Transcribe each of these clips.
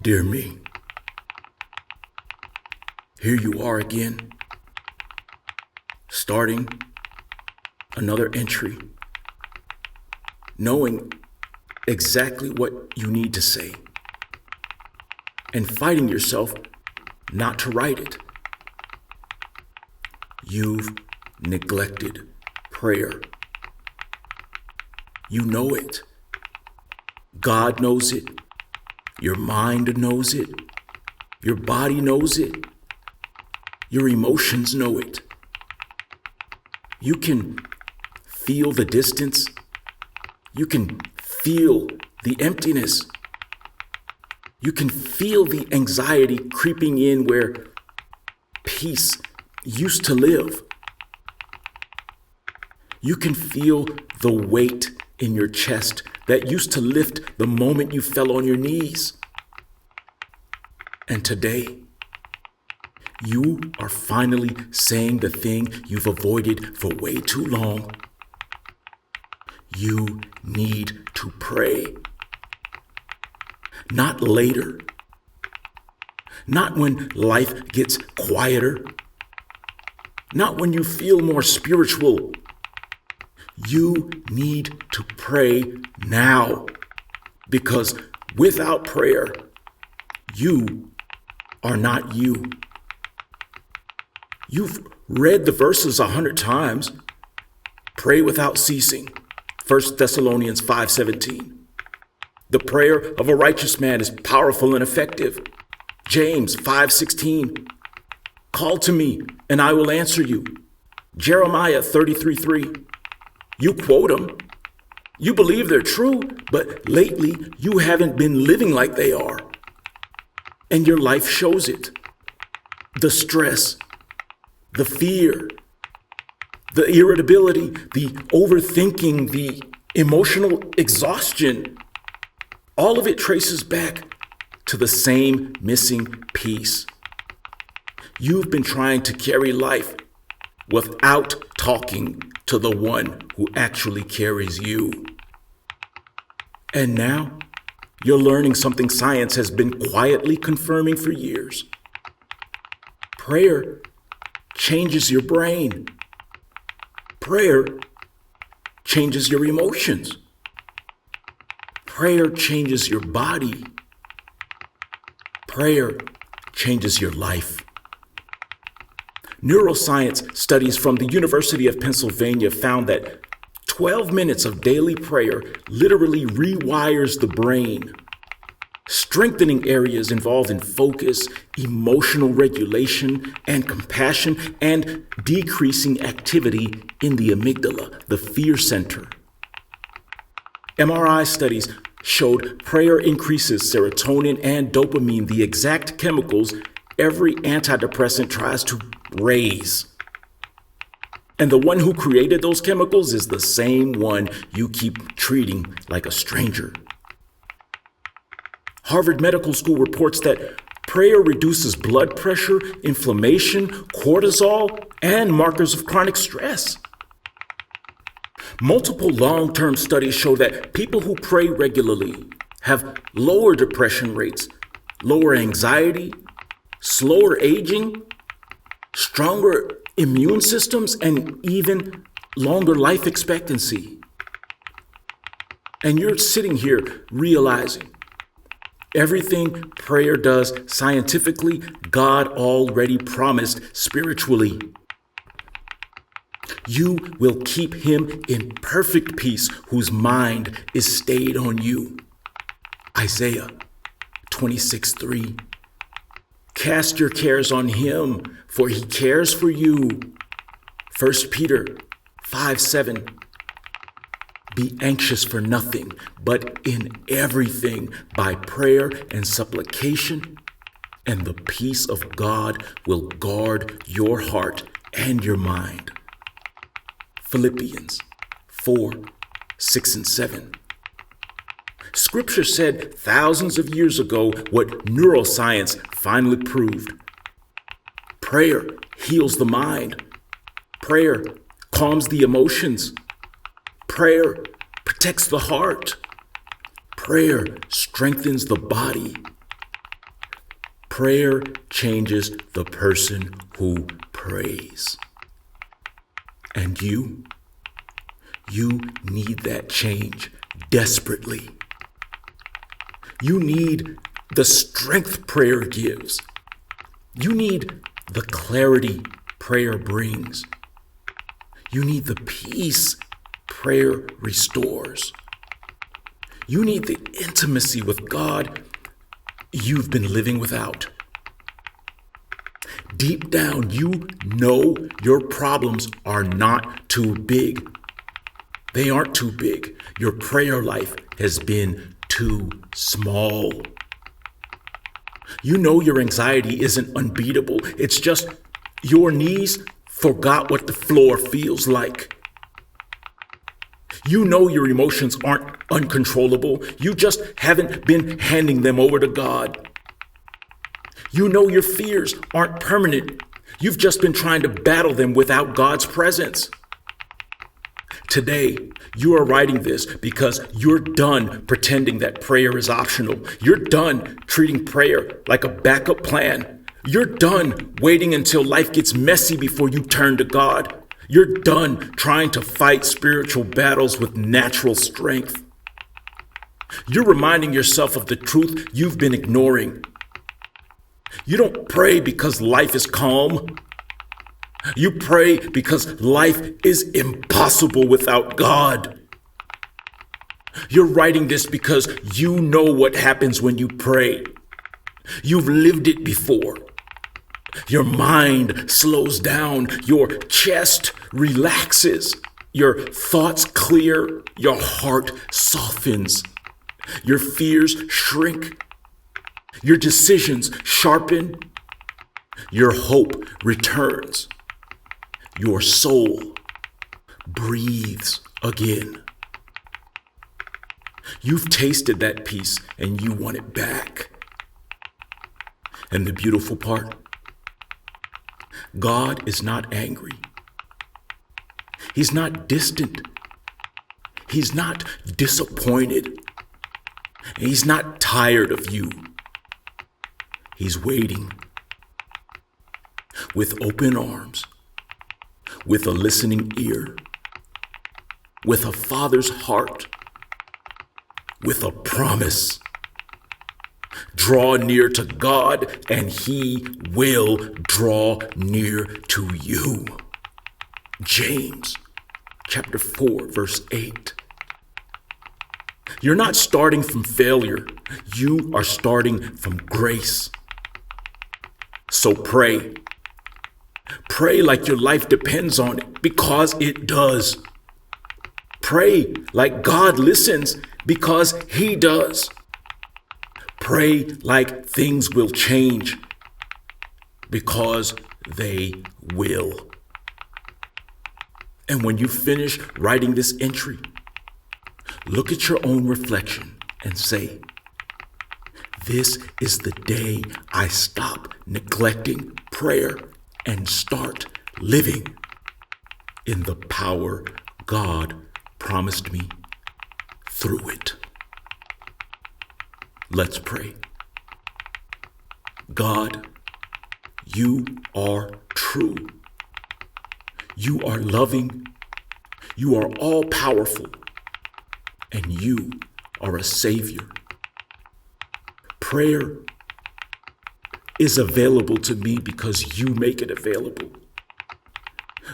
Dear me, here you are again, starting another entry, knowing exactly what you need to say, and fighting yourself not to write it. You've neglected prayer. You know it. God knows it. Your mind knows it. Your body knows it. Your emotions know it. You can feel the distance. You can feel the emptiness. You can feel the anxiety creeping in where peace used to live. You can feel the weight in your chest that used to lift the moment you fell on your knees. And today, you are finally saying the thing you've avoided for way too long. You need to pray. Not later. Not when life gets quieter. Not when you feel more spiritual. You need to pray now, because without prayer, you are not you. You've read the verses 100 times. Pray without ceasing. 1 Thessalonians 5:17. The prayer of a righteous man is powerful and effective. James 5:16. Call to me and I will answer you. Jeremiah 33:3. You quote them. You believe they're true, but lately you haven't been living like they are. And your life shows it. The stress, the fear, the irritability, the overthinking, the emotional exhaustion, all of it traces back to the same missing piece. You've been trying to carry life without talking to the one who actually carries you. And now you're learning something science has been quietly confirming for years. Prayer changes your brain. Prayer changes your emotions. Prayer changes your body. Prayer changes your life. Neuroscience studies from the University of Pennsylvania found that 12 minutes of daily prayer literally rewires the brain, strengthening areas involved in focus, emotional regulation, and compassion, and decreasing activity in the amygdala, the fear center. MRI studies showed prayer increases serotonin and dopamine, the exact chemicals every antidepressant tries to raise. And the one who created those chemicals is the same one you keep treating like a stranger. Harvard Medical School reports that prayer reduces blood pressure, inflammation, cortisol, and markers of chronic stress. Multiple long-term studies show that people who pray regularly have lower depression rates, lower anxiety, slower aging, stronger immune systems, and even longer life expectancy. And you're sitting here realizing everything prayer does scientifically, God already promised spiritually. You will keep him in perfect peace whose mind is stayed on you. Isaiah 26:3. Cast your cares on him, for he cares for you. 1 Peter 5:7. Be anxious for nothing, but in everything by prayer and supplication, and the peace of God will guard your heart and your mind. Philippians 4:6-7. Scripture said thousands of years ago what neuroscience finally proved. Prayer heals the mind. Prayer calms the emotions. Prayer protects the heart. Prayer strengthens the body. Prayer changes the person who prays. And you need that change desperately. You need the strength prayer gives. You need the clarity prayer brings. You need the peace prayer restores. You need the intimacy with God you've been living without. Deep down, you know your problems are not too big. They aren't too big. Your prayer life has been too small. You know your anxiety isn't unbeatable. It's just your knees forgot what the floor feels like. You know your emotions aren't uncontrollable. You just haven't been handing them over to God. You know your fears aren't permanent. You've just been trying to battle them without God's presence. Today, you are writing this because you're done pretending that prayer is optional. You're done treating prayer like a backup plan. You're done waiting until life gets messy before you turn to God. You're done trying to fight spiritual battles with natural strength. You're reminding yourself of the truth you've been ignoring. You don't pray because life is calm. You pray because life is impossible without God. You're writing this because you know what happens when you pray. You've lived it before. Your mind slows down, your chest relaxes, your thoughts clear, your heart softens, your fears shrink, your decisions sharpen, your hope returns, your soul breathes again. You've tasted that peace and you want it back. And the beautiful part, God is not angry. He's not distant. He's not disappointed. He's not tired of you. He's waiting with open arms, with a listening ear, with a father's heart, with a promise. Draw near to God, and He will draw near to you. James chapter 4, verse 8. You're not starting from failure. You are starting from grace. So pray. Pray like your life depends on it, because it does. Pray like God listens, because He does. Pray like things will change, because they will. And when you finish writing this entry, look at your own reflection and say, this is the day I stop neglecting prayer and start living in the power God promised me through it. Let's pray. God, you are true. You are loving. You are all powerful. And you are a savior. Prayer is available to me because you make it available.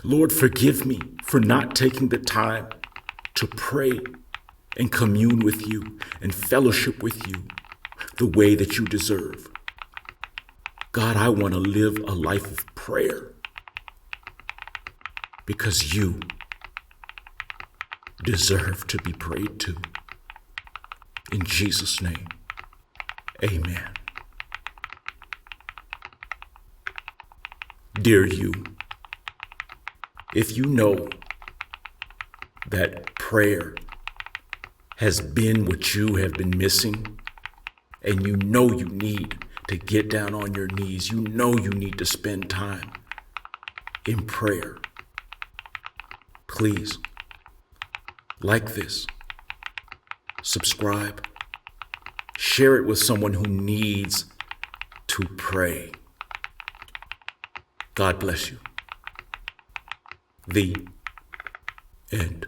Lord, forgive me for not taking the time to pray and commune with you and fellowship with you the way that you deserve. God, I want to live a life of prayer because you deserve to be prayed to. In Jesus' name, amen. Dear you, if you know that prayer has been what you have been missing, and you know you need to get down on your knees, you know you need to spend time in prayer, please like this, subscribe, Share it with someone who needs to pray. God bless you. The end.